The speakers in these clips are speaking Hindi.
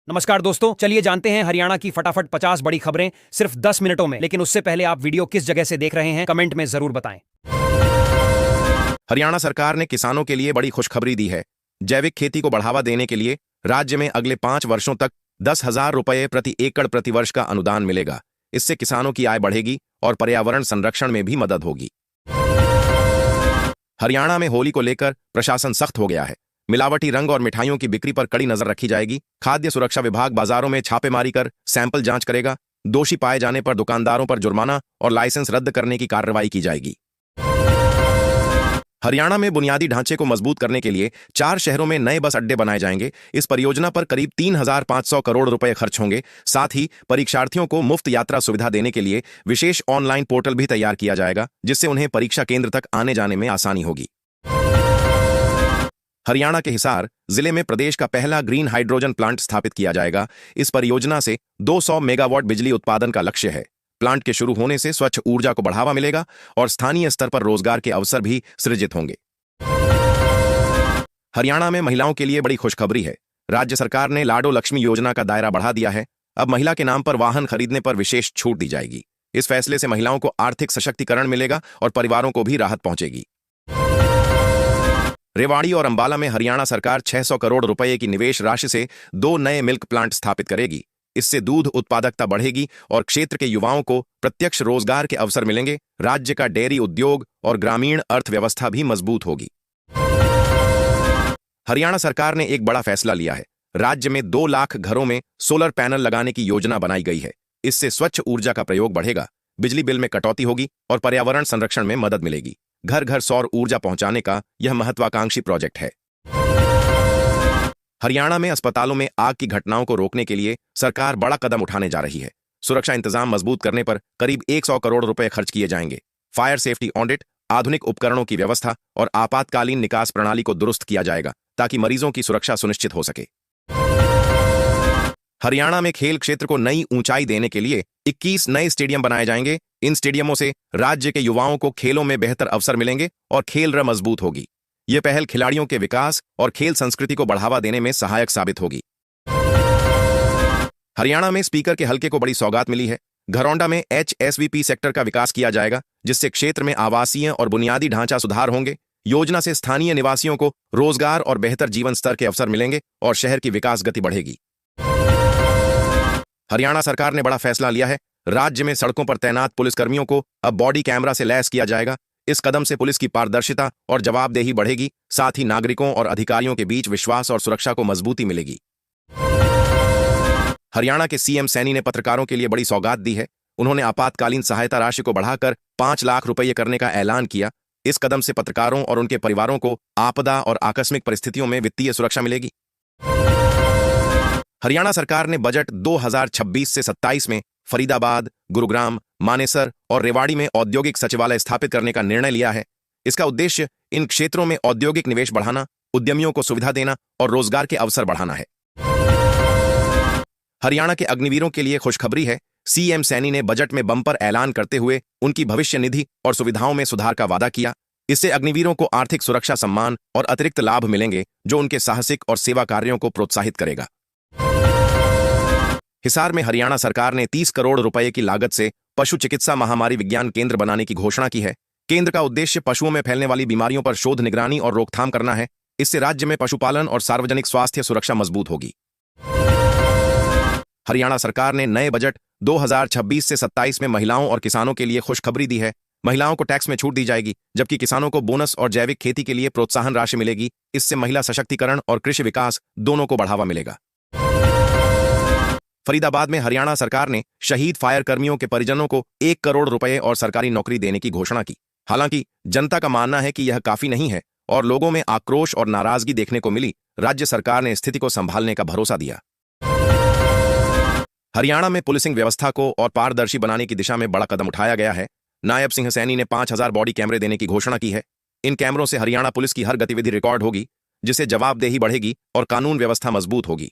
नमस्कार दोस्तों, चलिए जानते हैं हरियाणा की फटाफट 50 बड़ी खबरें सिर्फ 10 मिनटों में। लेकिन उससे पहले आप वीडियो किस जगह से देख रहे हैं कमेंट में जरूर बताएं। हरियाणा सरकार ने किसानों के लिए बड़ी खुशखबरी दी है। जैविक खेती को बढ़ावा देने के लिए राज्य में अगले 5 वर्षों तक 10,000 रुपये प्रति एकड़ प्रतिवर्ष का अनुदान मिलेगा। इससे किसानों की आय बढ़ेगी और पर्यावरण संरक्षण में भी मदद होगी। हरियाणा में होली को लेकर प्रशासन सख्त हो गया है। मिलावटी रंग और मिठाइयों की बिक्री पर कड़ी नजर रखी जाएगी। खाद्य सुरक्षा विभाग बाजारों में छापेमारी कर सैंपल जांच करेगा। दोषी पाए जाने पर दुकानदारों पर जुर्माना और लाइसेंस रद्द करने की कार्रवाई की जाएगी। हरियाणा में बुनियादी ढांचे को मजबूत करने के लिए 4 शहरों में नए बस अड्डे बनाए जाएंगे। इस परियोजना पर करीब 3,500 करोड़ रुपए खर्च होंगे। साथ ही परीक्षार्थियों को मुफ्त यात्रा सुविधा देने के लिए विशेष ऑनलाइन पोर्टल भी तैयार किया जाएगा, जिससे उन्हें परीक्षा केंद्र तक आने जाने में आसानी होगी। हरियाणा के हिसार जिले में प्रदेश का पहला ग्रीन हाइड्रोजन प्लांट स्थापित किया जाएगा। इस परियोजना से 200 मेगावाट बिजली उत्पादन का लक्ष्य है। प्लांट के शुरू होने से स्वच्छ ऊर्जा को बढ़ावा मिलेगा और स्थानीय स्तर पर रोजगार के अवसर भी सृजित होंगे। हरियाणा में महिलाओं के लिए बड़ी खुशखबरी है। राज्य सरकार ने लाडो लक्ष्मी योजना का दायरा बढ़ा दिया है। अब महिला के नाम पर वाहन खरीदने पर विशेष छूट दी जाएगी। इस फैसले से महिलाओं को आर्थिक सशक्तिकरण मिलेगा और परिवारों को भी राहत पहुंचेगी। रेवाड़ी और अंबाला में हरियाणा सरकार 600 करोड़ रुपए की निवेश राशि से 2 नए मिल्क प्लांट स्थापित करेगी। इससे दूध उत्पादकता बढ़ेगी और क्षेत्र के युवाओं को प्रत्यक्ष रोजगार के अवसर मिलेंगे। राज्य का डेयरी उद्योग और ग्रामीण अर्थव्यवस्था भी मजबूत होगी। हरियाणा सरकार ने एक बड़ा फैसला लिया है। राज्य में 2 लाख घरों में सोलर पैनल लगाने की योजना बनाई गई है। इससे स्वच्छ ऊर्जा का प्रयोग बढ़ेगा, बिजली बिल में कटौती होगी और पर्यावरण संरक्षण में मदद मिलेगी। घर घर सौर ऊर्जा पहुंचाने का यह महत्वाकांक्षी प्रोजेक्ट है। हरियाणा में अस्पतालों में आग की घटनाओं को रोकने के लिए सरकार बड़ा कदम उठाने जा रही है। सुरक्षा इंतजाम मजबूत करने पर करीब 100 करोड़ रुपए खर्च किए जाएंगे। फायर सेफ्टी ऑडिट, आधुनिक उपकरणों की व्यवस्था और आपातकालीन निकास प्रणाली को दुरुस्त किया जाएगा ताकि मरीजों की सुरक्षा सुनिश्चित हो सके। हरियाणा में खेल क्षेत्र को नई ऊंचाई देने के लिए 21 नए स्टेडियम बनाए जाएंगे। इन स्टेडियमों से राज्य के युवाओं को खेलों में बेहतर अवसर मिलेंगे और खेल रंग मजबूत होगी। यह पहल खिलाड़ियों के विकास और खेल संस्कृति को बढ़ावा देने में सहायक साबित होगी। हरियाणा में स्पीकर के हलके को बड़ी सौगात मिली है। घरौंडा में HSVP सेक्टर का विकास किया जाएगा, जिससे क्षेत्र में आवासीय और बुनियादी ढांचा सुधार होंगे। योजना से स्थानीय निवासियों को रोजगार और बेहतर जीवन स्तर के अवसर मिलेंगे और शहर की विकास गति बढ़ेगी। हरियाणा सरकार ने बड़ा फैसला लिया है। राज्य में सड़कों पर तैनात पुलिसकर्मियों को अब बॉडी कैमरा से लैस किया जाएगा। इस कदम से पुलिस की पारदर्शिता और जवाबदेही बढ़ेगी। साथ ही नागरिकों और अधिकारियों के बीच विश्वास और सुरक्षा को मजबूती मिलेगी। हरियाणा के CM सैनी ने पत्रकारों के लिए बड़ी सौगात दी है। उन्होंने आपातकालीन सहायता राशि को बढ़ाकर 5 लाख रुपये करने का ऐलान किया। इस कदम से पत्रकारों और उनके परिवारों को आपदा और आकस्मिक परिस्थितियों में वित्तीय सुरक्षा मिलेगी। हरियाणा सरकार ने बजट 2026 से 27 में फरीदाबाद, गुरुग्राम, मानेसर और रेवाड़ी में औद्योगिक सचिवालय स्थापित करने का निर्णय लिया है। इसका उद्देश्य इन क्षेत्रों में औद्योगिक निवेश बढ़ाना, उद्यमियों को सुविधा देना और रोजगार के अवसर बढ़ाना है। हरियाणा के अग्निवीरों के लिए खुशखबरी है। CM सैनी ने बजट में बंपर ऐलान करते हुए उनकी भविष्य निधि और सुविधाओं में सुधार का वादा किया। इससे अग्निवीरों को आर्थिक सुरक्षा, सम्मान और अतिरिक्त लाभ मिलेंगे, जो उनके साहसिक और सेवा कार्यों को प्रोत्साहित करेगा। हिसार में हरियाणा सरकार ने 30 करोड़ रुपए की लागत से पशु चिकित्सा महामारी विज्ञान केंद्र बनाने की घोषणा की है। केंद्र का उद्देश्य पशुओं में फैलने वाली बीमारियों पर शोध, निगरानी और रोकथाम करना है। इससे राज्य में पशुपालन और सार्वजनिक स्वास्थ्य सुरक्षा मजबूत होगी। हरियाणा सरकार ने नए बजट 2026 से 27 में महिलाओं और किसानों के लिए खुशखबरी दी है। महिलाओं को टैक्स में छूट दी जाएगी, जबकि किसानों को बोनस और जैविक खेती के लिए प्रोत्साहन राशि मिलेगी। इससे महिला सशक्तिकरण और कृषि विकास दोनों को बढ़ावा मिलेगा। फरीदाबाद में हरियाणा सरकार ने शहीद फायर कर्मियों के परिजनों को 1 करोड़ रुपए और सरकारी नौकरी देने की घोषणा की। हालांकि जनता का मानना है कि यह काफी नहीं है और लोगों में आक्रोश और नाराजगी देखने को मिली। राज्य सरकार ने स्थिति को संभालने का भरोसा दिया। हरियाणा में पुलिसिंग व्यवस्था को और पारदर्शी बनाने की दिशा में बड़ा कदम उठाया गया है। नायब सिंह सैनी ने 5000 बॉडी कैमरे देने की घोषणा की है। इन कैमरों से हरियाणा पुलिस की हर गतिविधि रिकॉर्ड होगी, जिससे जवाबदेही बढ़ेगी और कानून व्यवस्था मजबूत होगी।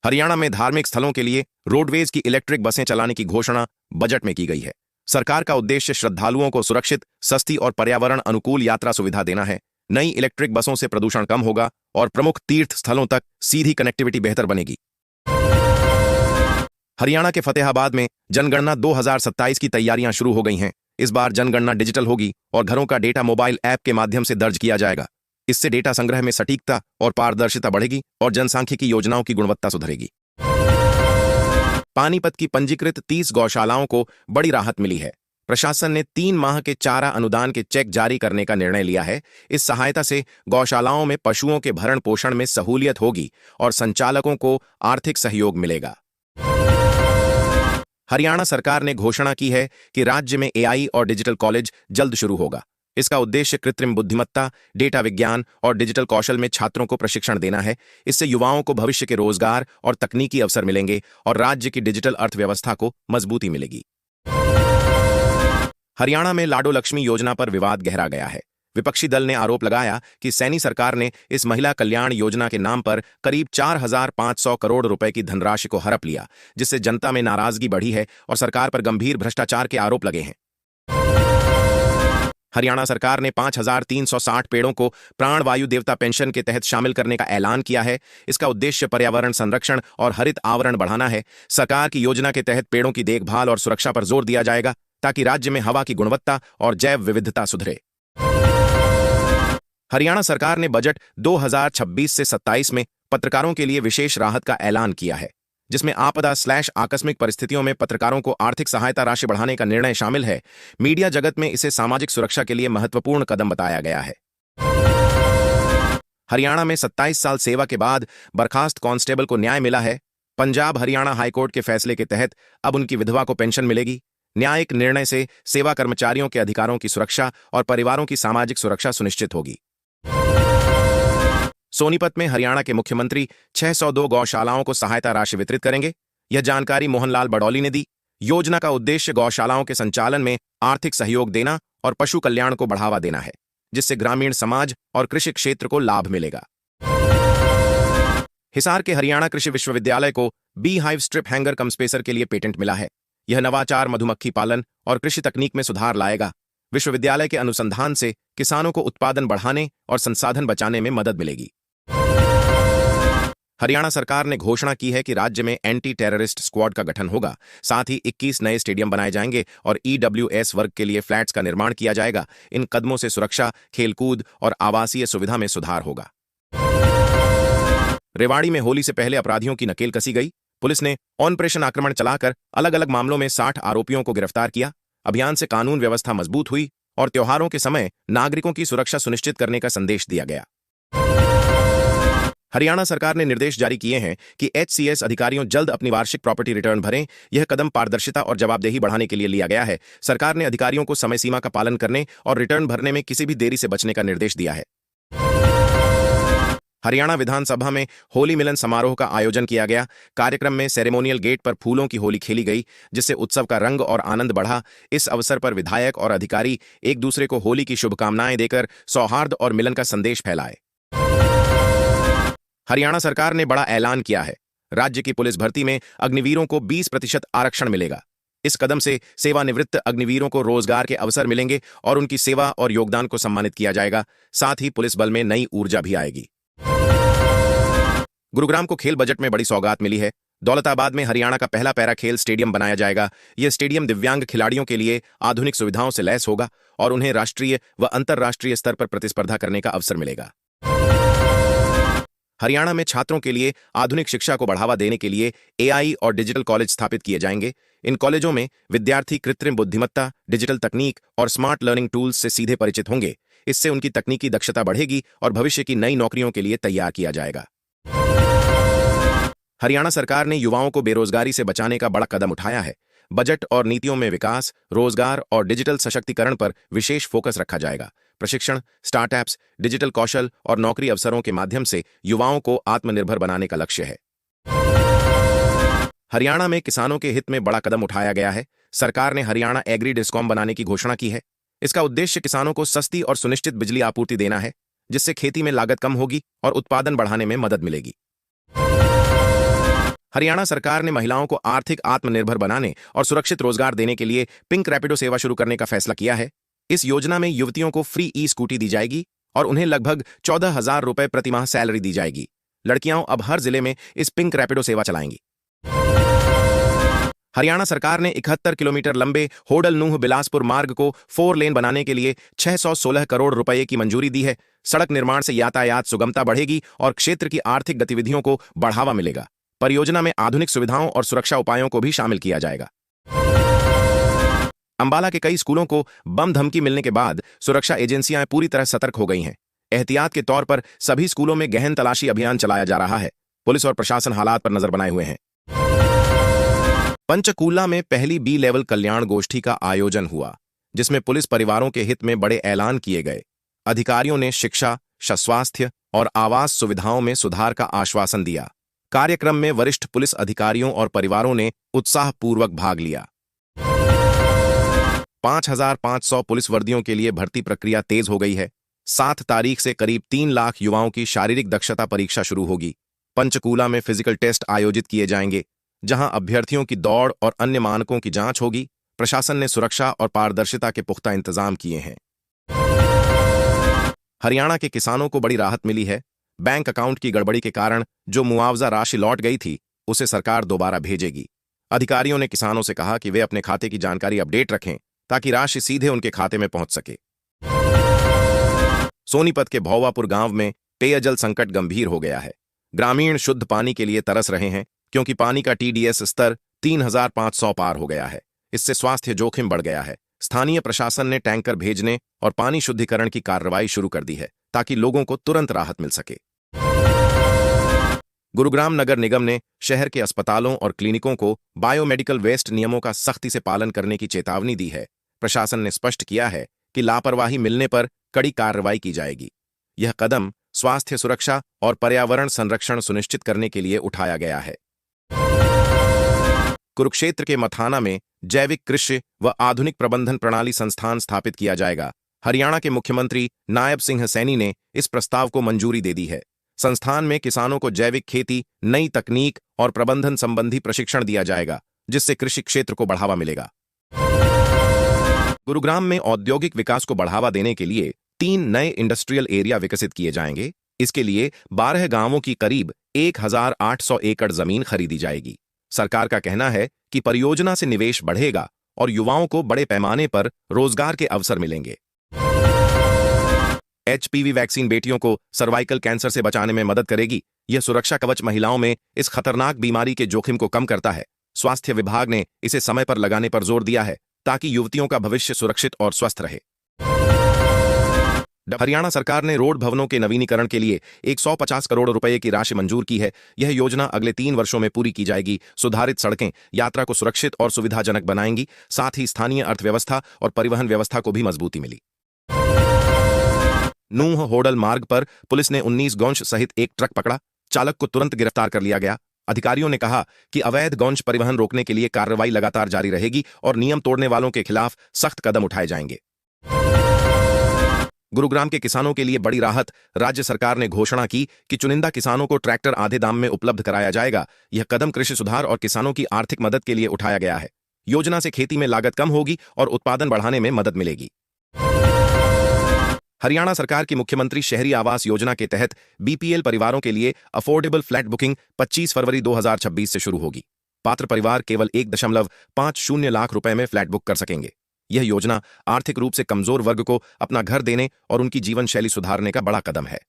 हरियाणा में धार्मिक स्थलों के लिए रोडवेज की इलेक्ट्रिक बसें चलाने की घोषणा बजट में की गई है। सरकार का उद्देश्य श्रद्धालुओं को सुरक्षित, सस्ती और पर्यावरण अनुकूल यात्रा सुविधा देना है। नई इलेक्ट्रिक बसों से प्रदूषण कम होगा और प्रमुख तीर्थ स्थलों तक सीधी कनेक्टिविटी बेहतर बनेगी। हरियाणा के फतेहाबाद में जनगणना 2027 की तैयारियां शुरू हो गई हैं। इस बार जनगणना डिजिटल होगी और घरों का डेटा मोबाइल ऐप के माध्यम से दर्ज किया जाएगा। इससे डेटा संग्रह में सटीकता और पारदर्शिता बढ़ेगी और जनसांख्यिकी योजनाओं की गुणवत्ता सुधरेगी। पानीपत की पंजीकृत 30 गौशालाओं को बड़ी राहत मिली है। प्रशासन ने 3 माह के चारा अनुदान के चेक जारी करने का निर्णय लिया है। इस सहायता से गौशालाओं में पशुओं के भरण पोषण में सहूलियत होगी और संचालकों को आर्थिक सहयोग मिलेगा। हरियाणा सरकार ने घोषणा की है कि राज्य में एआई और डिजिटल कॉलेज जल्द शुरू होगा। इसका उद्देश्य कृत्रिम बुद्धिमत्ता, डेटा विज्ञान और डिजिटल कौशल में छात्रों को प्रशिक्षण देना है। इससे युवाओं को भविष्य के रोजगार और तकनीकी अवसर मिलेंगे और राज्य की डिजिटल अर्थव्यवस्था को मजबूती मिलेगी। हरियाणा में लाडो लक्ष्मी योजना पर विवाद गहरा गया है। विपक्षी दल ने आरोप लगाया कि सैनी सरकार ने इस महिला कल्याण योजना के नाम पर करीब 4,500 करोड़ रुपए की धनराशि को हड़प लिया, जिससे जनता में नाराजगी बढ़ी है और सरकार पर गंभीर भ्रष्टाचार के आरोप लगे हैं। हरियाणा सरकार ने 5,360 पेड़ों को प्राणवायु देवता पेंशन के तहत शामिल करने का ऐलान किया है। इसका उद्देश्य पर्यावरण संरक्षण और हरित आवरण बढ़ाना है। सरकार की योजना के तहत पेड़ों की देखभाल और सुरक्षा पर जोर दिया जाएगा ताकि राज्य में हवा की गुणवत्ता और जैव विविधता सुधरे। हरियाणा सरकार ने बजट 2026 से 27 में पत्रकारों के लिए विशेष राहत का ऐलान किया है, जिसमें आपदा/आकस्मिक परिस्थितियों में पत्रकारों को आर्थिक सहायता राशि बढ़ाने का निर्णय शामिल है। मीडिया जगत में इसे सामाजिक सुरक्षा के लिए महत्वपूर्ण कदम बताया गया है। हरियाणा में 27 साल सेवा के बाद बर्खास्त कांस्टेबल को न्याय मिला है। पंजाब हरियाणा हाईकोर्ट के फैसले के तहत अब उनकी विधवा को पेंशन मिलेगी। न्यायिक निर्णय से सेवा कर्मचारियों के अधिकारों की सुरक्षा और परिवारों की सामाजिक सुरक्षा सुनिश्चित होगी। सोनीपत में हरियाणा के मुख्यमंत्री 602 गौशालाओं को सहायता राशि वितरित करेंगे। यह जानकारी मोहनलाल बडौली ने दी। योजना का उद्देश्य गौशालाओं के संचालन में आर्थिक सहयोग देना और पशु कल्याण को बढ़ावा देना है, जिससे ग्रामीण समाज और कृषि क्षेत्र को लाभ मिलेगा। हिसार के हरियाणा कृषि विश्वविद्यालय को बी हाइव स्ट्रिप हैंगर कम स्पेसर के लिए पेटेंट मिला है। यह नवाचार मधुमक्खी पालन और कृषि तकनीक में सुधार लाएगा। विश्वविद्यालय के अनुसंधान से किसानों को उत्पादन बढ़ाने और संसाधन बचाने में मदद मिलेगी। हरियाणा सरकार ने घोषणा की है कि राज्य में एंटी टेररिस्ट स्क्वाड का गठन होगा। साथ ही 21 नए स्टेडियम बनाए जाएंगे और ईडब्ल्यूएस वर्ग के लिए फ्लैट्स का निर्माण किया जाएगा। इन कदमों से सुरक्षा, खेलकूद और आवासीय सुविधा में सुधार होगा। रेवाड़ी में होली से पहले अपराधियों की नकेल कसी गई। पुलिस ने ऑपरेशन आक्रमण चलाकर अलग अलग मामलों में 60 आरोपियों को गिरफ्तार किया। अभियान से कानून व्यवस्था मजबूत हुई और त्योहारों के समय नागरिकों की सुरक्षा सुनिश्चित करने का संदेश दिया गया। हरियाणा सरकार ने निर्देश जारी किए हैं कि एचसीएस अधिकारियों जल्द अपनी वार्षिक प्रॉपर्टी रिटर्न भरें। यह कदम पारदर्शिता और जवाबदेही बढ़ाने के लिए लिया गया है। सरकार ने अधिकारियों को समय सीमा का पालन करने और रिटर्न भरने में किसी भी देरी से बचने का निर्देश दिया है। हरियाणा विधानसभा में होली मिलन समारोह का आयोजन किया गया। कार्यक्रम में सेरेमोनियल गेट पर फूलों की होली खेली गई, जिससे उत्सव का रंग और आनंद बढ़ा। इस अवसर पर विधायक और अधिकारी एक दूसरे को होली की शुभकामनाएं देकर सौहार्द और मिलन का संदेश फैलाए। हरियाणा सरकार ने बड़ा ऐलान किया है। राज्य की पुलिस भर्ती में अग्निवीरों को 20% आरक्षण मिलेगा। इस कदम से सेवानिवृत्त अग्निवीरों को रोजगार के अवसर मिलेंगे और उनकी सेवा और योगदान को सम्मानित किया जाएगा। साथ ही पुलिस बल में नई ऊर्जा भी आएगी। गुरुग्राम को खेल बजट में बड़ी सौगात मिली है। दौलताबाद में हरियाणा का पहला पैरा खेल स्टेडियम बनाया जाएगा। यह स्टेडियम दिव्यांग खिलाड़ियों के लिए आधुनिक सुविधाओं से लैस होगा और उन्हें राष्ट्रीय व अंतर्राष्ट्रीय स्तर पर प्रतिस्पर्धा करने का अवसर मिलेगा। हरियाणा में छात्रों के लिए आधुनिक शिक्षा को बढ़ावा देने के लिए एआई और डिजिटल कॉलेज स्थापित किए जाएंगे। इन कॉलेजों में विद्यार्थी कृत्रिम बुद्धिमत्ता, डिजिटल तकनीक और स्मार्ट लर्निंग टूल्स से सीधे परिचित होंगे। इससे उनकी तकनीकी दक्षता बढ़ेगी और भविष्य की नई नौकरियों के लिए तैयार किया जाएगा। हरियाणा सरकार ने युवाओं को बेरोजगारी से बचाने का बड़ा कदम उठाया है। बजट और नीतियों में विकास, रोजगार और डिजिटल सशक्तिकरण पर विशेष फोकस रखा जाएगा। प्रशिक्षण, स्टार्टअप्स, डिजिटल कौशल और नौकरी अवसरों के माध्यम से युवाओं को आत्मनिर्भर बनाने का लक्ष्य है। हरियाणा में किसानों के हित में बड़ा कदम उठाया गया है। सरकार ने हरियाणा एग्री डिस्कॉम बनाने की घोषणा की है। इसका उद्देश्य किसानों को सस्ती और सुनिश्चित बिजली आपूर्ति देना है, जिससे खेती में लागत कम होगी और उत्पादन बढ़ाने में मदद मिलेगी। हरियाणा सरकार ने महिलाओं को आर्थिक आत्मनिर्भर बनाने और सुरक्षित रोजगार देने के लिए पिंक रैपिडो सेवा शुरू करने का फैसला किया है। इस योजना में युवतियों को फ्री ई स्कूटी दी जाएगी और उन्हें लगभग 14,000 रुपए प्रति माह सैलरी दी जाएगी। लड़कियां अब हर जिले में इस पिंक रैपिडो सेवा चलाएंगी। हरियाणा सरकार ने 71 किलोमीटर लंबे होडल नूह बिलासपुर मार्ग को 4 लेन बनाने के लिए 616 करोड़ रुपए की मंजूरी दी है। सड़क निर्माण से यातायात सुगमता बढ़ेगी और क्षेत्र की आर्थिक गतिविधियों को बढ़ावा मिलेगा। परियोजना में आधुनिक सुविधाओं और सुरक्षा उपायों को भी शामिल किया जाएगा। अंबाला के कई स्कूलों को बम धमकी मिलने के बाद सुरक्षा एजेंसियां पूरी तरह सतर्क हो गई हैं। एहतियात के तौर पर सभी स्कूलों में गहन तलाशी अभियान चलाया जा रहा है। पुलिस और प्रशासन हालात पर नजर बनाए हुए हैं। पंचकूला में पहली बी लेवल कल्याण गोष्ठी का आयोजन हुआ, जिसमें पुलिस परिवारों के हित में बड़े ऐलान किए गए। अधिकारियों ने शिक्षा, स्वास्थ्य और आवास सुविधाओं में सुधार का आश्वासन दिया। कार्यक्रम में वरिष्ठ पुलिस अधिकारियों और परिवारों ने उत्साहपूर्वक भाग लिया। 5,500 पुलिस वर्दियों के लिए भर्ती प्रक्रिया तेज हो गई है। 7 तारीख से करीब 3 लाख युवाओं की शारीरिक दक्षता परीक्षा शुरू होगी। पंचकूला में फिजिकल टेस्ट आयोजित किए जाएंगे, जहां अभ्यर्थियों की दौड़ और अन्य मानकों की जांच होगी। प्रशासन ने सुरक्षा और पारदर्शिता के पुख्ता इंतजाम किए हैं। हरियाणा के किसानों को बड़ी राहत मिली है। बैंक अकाउंट की गड़बड़ी के कारण जो मुआवजा राशि लौट गई थी, उसे सरकार दोबारा भेजेगी। अधिकारियों ने किसानों से कहा कि वे अपने खाते की जानकारी अपडेट रखें, ताकि राशि सीधे उनके खाते में पहुंच सके। सोनीपत के भौवापुर गांव में पेयजल संकट गंभीर हो गया है। ग्रामीण शुद्ध पानी के लिए तरस रहे हैं, क्योंकि पानी का TDS स्तर 3,500 पार हो गया है। इससे स्वास्थ्य जोखिम बढ़ गया है। स्थानीय प्रशासन ने टैंकर भेजने और पानी शुद्धिकरण की कार्रवाई शुरू कर दी है, ताकि लोगों को तुरंत राहत मिल सके। गुरुग्राम नगर निगम ने शहर के अस्पतालों और क्लिनिकों को बायोमेडिकल वेस्ट नियमों का सख्ती से पालन करने की चेतावनी दी है। प्रशासन ने स्पष्ट किया है कि लापरवाही मिलने पर कड़ी कार्रवाई की जाएगी। यह कदम स्वास्थ्य सुरक्षा और पर्यावरण संरक्षण सुनिश्चित करने के लिए उठाया गया है। कुरुक्षेत्र के मथाना में जैविक कृषि व आधुनिक प्रबंधन प्रणाली संस्थान स्थापित किया जाएगा। हरियाणा के मुख्यमंत्री नायब सिंह सैनी ने इस प्रस्ताव को मंजूरी दे दी है। संस्थान में किसानों को जैविक खेती, नई तकनीक और प्रबंधन संबंधी प्रशिक्षण दिया जाएगा, जिससे कृषि क्षेत्र को बढ़ावा मिलेगा। गुरुग्राम में औद्योगिक विकास को बढ़ावा देने के लिए 3 नए इंडस्ट्रियल एरिया विकसित किए जाएंगे। इसके लिए 12 गांवों की करीब 1,800 एकड़ जमीन खरीदी जाएगी। सरकार का कहना है कि परियोजना से निवेश बढ़ेगा और युवाओं को बड़े पैमाने पर रोजगार के अवसर मिलेंगे। HPV वैक्सीन बेटियों को सर्वाइकल कैंसर से बचाने में मदद करेगी। यह सुरक्षा कवच महिलाओं में इस खतरनाक बीमारी के जोखिम को कम करता है। स्वास्थ्य विभाग ने इसे समय पर लगाने पर जोर दिया है, ताकि युवतियों का भविष्य सुरक्षित और स्वस्थ रहे। हरियाणा सरकार ने रोड भवनों के नवीनीकरण के लिए 150 करोड़ रुपए की राशि मंजूर की है। यह योजना अगले 3 वर्षों में पूरी की जाएगी। सुधारित सड़कें यात्रा को सुरक्षित और सुविधाजनक बनाएंगी। साथ ही स्थानीय अर्थव्यवस्था और परिवहन व्यवस्था को भी मजबूती मिली। नूह होडल मार्ग पर पुलिस ने 19 गौंश सहित एक ट्रक पकड़ा। चालक को तुरंत गिरफ्तार कर लिया गया। अधिकारियों ने कहा कि अवैध गौंश परिवहन रोकने के लिए कार्रवाई लगातार जारी रहेगी और नियम तोड़ने वालों के खिलाफ सख्त कदम उठाए जाएंगे। गुरुग्राम के किसानों के लिए बड़ी राहत। राज्य सरकार ने घोषणा की कि चुनिंदा किसानों को ट्रैक्टर आधे दाम में उपलब्ध कराया जाएगा। यह कदम कृषि सुधार और किसानों की आर्थिक मदद के लिए उठाया गया है। योजना से खेती में लागत कम होगी और उत्पादन बढ़ाने में मदद मिलेगी। हरियाणा सरकार की मुख्यमंत्री शहरी आवास योजना के तहत BPL परिवारों के लिए अफोर्डेबल फ्लैट बुकिंग 25 फरवरी 2026 से शुरू होगी। पात्र परिवार केवल 1.50 लाख रुपए में फ्लैट बुक कर सकेंगे। यह योजना आर्थिक रूप से कमजोर वर्ग को अपना घर देने और उनकी जीवन शैली सुधारने का बड़ा कदम है।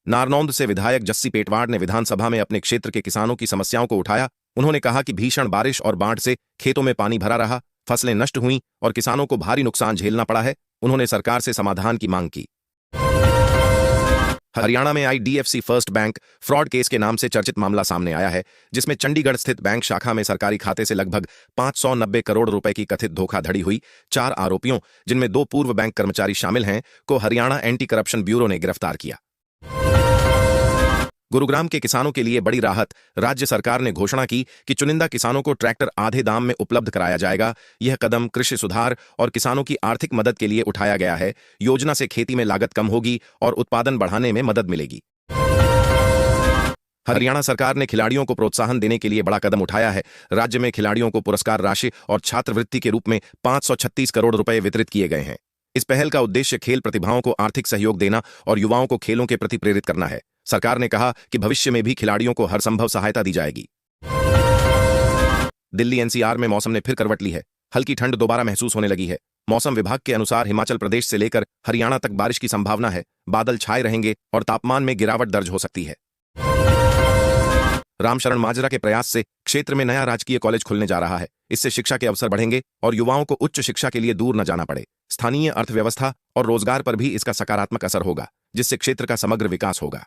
नारनौंद से विधायक जस्सी पेटवाड़ ने विधानसभा में अपने क्षेत्र के किसानों की समस्याओं को उठाया। उन्होंने कहा कि भीषण बारिश और बाढ़ से खेतों में पानी भरा रहा, फसलें नष्ट हुईं और किसानों को भारी नुकसान झेलना पड़ा है। उन्होंने सरकार से समाधान की मांग की। हरियाणा में IDFC first bank fraud case के नाम से चर्चित मामला सामने आया है, जिसमें चंडीगढ़ स्थित बैंक शाखा में सरकारी खाते से लगभग 590 करोड़ रुपए की कथित धोखाधड़ी हुई। 4 आरोपियों, जिनमें 2 पूर्व बैंक कर्मचारी शामिल हैं, को हरियाणा एंटी करप्शन ब्यूरो ने गिरफ्तार किया। गुरुग्राम के किसानों के लिए बड़ी राहत। राज्य सरकार ने घोषणा की कि चुनिंदा किसानों को ट्रैक्टर आधे दाम में उपलब्ध कराया जाएगा। यह कदम कृषि सुधार और किसानों की आर्थिक मदद के लिए उठाया गया है। योजना से खेती में लागत कम होगी और उत्पादन बढ़ाने में मदद मिलेगी। हरियाणा सरकार ने खिलाड़ियों को प्रोत्साहन देने के लिए बड़ा कदम उठाया है। राज्य में खिलाड़ियों को पुरस्कार राशि और छात्रवृत्ति के रूप में 536 करोड़ रुपए वितरित किए गए हैं। इस पहल का उद्देश्य खेल प्रतिभाओं को आर्थिक सहयोग देना और युवाओं को खेलों के प्रति प्रेरित करना है। सरकार ने कहा कि भविष्य में भी खिलाड़ियों को हर संभव सहायता दी जाएगी। दिल्ली एनसीआर में मौसम ने फिर करवट ली है। हल्की ठंड दोबारा महसूस होने लगी है। मौसम विभाग के अनुसार हिमाचल प्रदेश से लेकर हरियाणा तक बारिश की संभावना है। बादल छाए रहेंगे और तापमान में गिरावट दर्ज हो सकती है। रामशरण माजरा के प्रयास से क्षेत्र में नया राजकीय कॉलेज खुलने जा रहा है। इससे शिक्षा के अवसर बढ़ेंगे और युवाओं को उच्च शिक्षा के लिए दूर न जाना पड़े। स्थानीय अर्थव्यवस्था और रोजगार पर भी इसका सकारात्मक असर होगा, जिससे क्षेत्र का समग्र विकास होगा।